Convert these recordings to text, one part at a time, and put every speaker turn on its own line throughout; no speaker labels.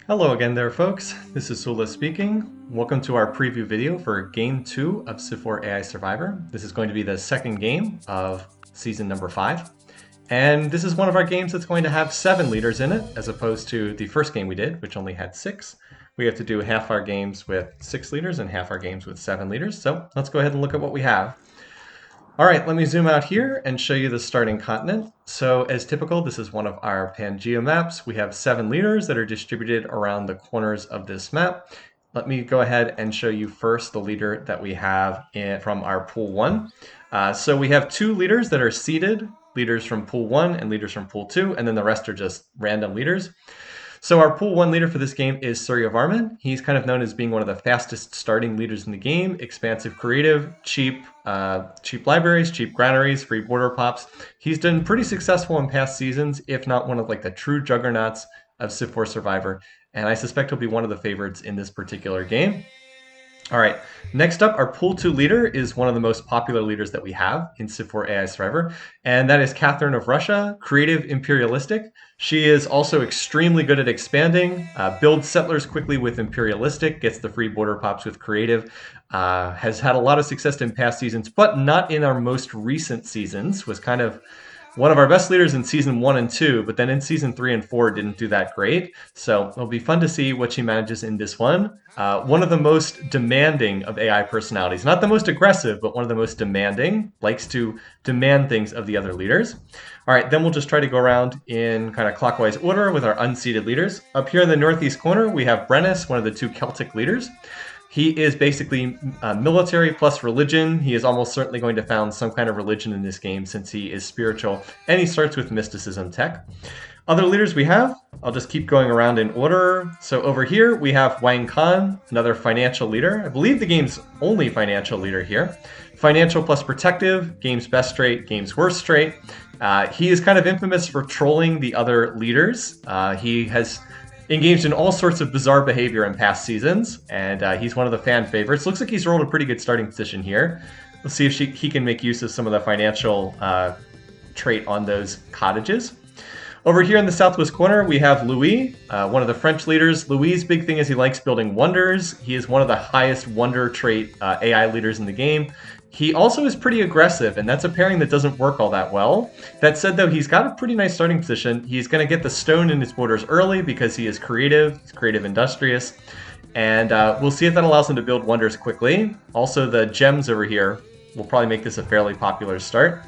Hello again there, folks. This is Sula speaking. Welcome to our preview video for Game 2 of Civ4 AI Survivor. This is going to be the second game of season number 5. And this is one of our games that's going to have 7 leaders in it, as opposed to the first game we did, which only had 6. We have to do half our games with 6 leaders and half our games with 7 leaders. So let's go ahead and look at what we have. All right, let me zoom out here and show you the starting continent. So as typical, this is one of our Pangea maps. We have 7 leaders that are distributed around the corners of this map. Let me go ahead and show you first the leader that we have from our pool 1. So we have 2 leaders that are seeded, leaders from pool 1 and leaders from pool 2, and then the rest are just random leaders. So our pool 1 leader for this game is Surya Varman. He's kind of known as being one of the fastest starting leaders in the game. Expansive creative, cheap libraries, cheap granaries, free border pops. He's done pretty successful in past seasons, if not one of the true juggernauts of Civ4 Survivor. And I suspect he'll be one of the favorites in this particular game. All right, next up, our Pool 2 leader is one of the most popular leaders that we have in Civ4 AI Survivor, and that is Catherine of Russia, creative imperialistic. She is also extremely good at expanding, builds settlers quickly with imperialistic, gets the free border pops with creative, has had a lot of success in past seasons, but not in our most recent seasons, was kind of one of our best leaders in season 1 and 2, but then in season 3 and 4 didn't do that great. So it'll be fun to see what she manages in this one. One of the most demanding of AI personalities. Not the most aggressive, but one of the most demanding. Likes to demand things of the other leaders. All right, then we'll just try to go around in kind of clockwise order with our unseeded leaders. Up here in the northeast corner, we have Brennus, one of the 2 Celtic leaders. He is basically military plus religion. He is almost certainly going to found some kind of religion in this game since he is spiritual, and he starts with mysticism tech. Other leaders we have, I'll just keep going around in order. So over here we have Wang Khan, another financial leader. I believe the game's only financial leader here. Financial plus protective, game's best trait, game's worst trait. He is kind of infamous for trolling the other leaders. He has engaged in all sorts of bizarre behavior in past seasons, and he's one of the fan favorites. Looks like he's rolled a pretty good starting position here. Let's see if he can make use of some of the financial trait on those cottages. Over here in the southwest corner, we have Louie, one of the French leaders. Louie's big thing is he likes building wonders. He is one of the highest wonder trait AI leaders in the game. He also is pretty aggressive, and that's a pairing that doesn't work all that well. That said, though, he's got a pretty nice starting position. He's going to get the stone in his borders early because he is creative, he's creative industrious, and we'll see if that allows him to build wonders quickly. Also, the gems over here will probably make this a fairly popular start.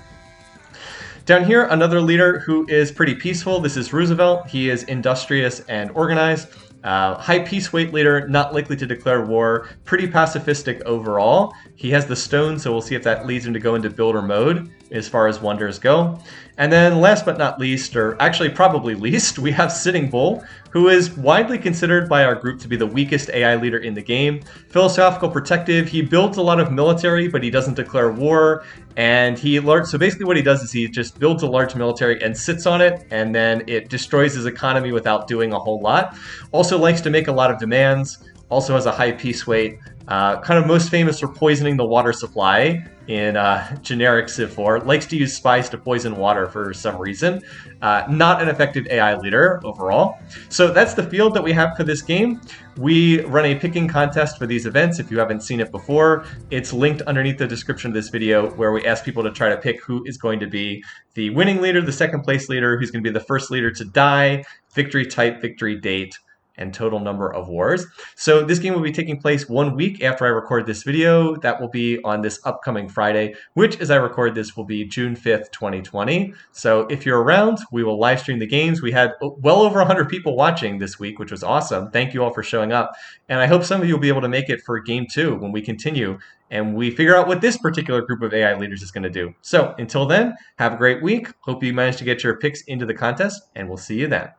Down here, another leader who is pretty peaceful. This is Roosevelt. He is industrious and organized. High peace weight leader, not likely to declare war, pretty pacifistic overall. He has the stone, so we'll see if that leads him to go into builder mode as far as wonders go. And then last but not least, or actually probably least, we have Sitting Bull, who is widely considered by our group to be the weakest AI leader in the game. Philosophical protective, he builds a lot of military, but he doesn't declare war. And so basically what he does is he just builds a large military and sits on it, and then it destroys his economy without doing a whole lot. Also likes to make a lot of demands, also has a high peace weight, kind of most famous for poisoning the water supply in generic Civ4, likes to use spies to poison water for some reason. Not an effective AI leader overall. So that's the field that we have for this game. We run a picking contest for these events. If you haven't seen it before, it's linked underneath the description of this video, where we ask people to try to pick who is going to be the winning leader, the second place leader, who's going to be the first leader to die, victory type, victory date, and total number of wars. So this game will be taking place 1 week after I record this video. That will be on this upcoming Friday, which as I record this will be June 5th, 2020. So if you're around, we will live stream the games. We had well over 100 people watching this week, which was awesome. Thank you all for showing up. And I hope some of you will be able to make it for game 2 when we continue and we figure out what this particular group of AI leaders is going to do. So until then, have a great week. Hope you managed to get your picks into the contest, and we'll see you then.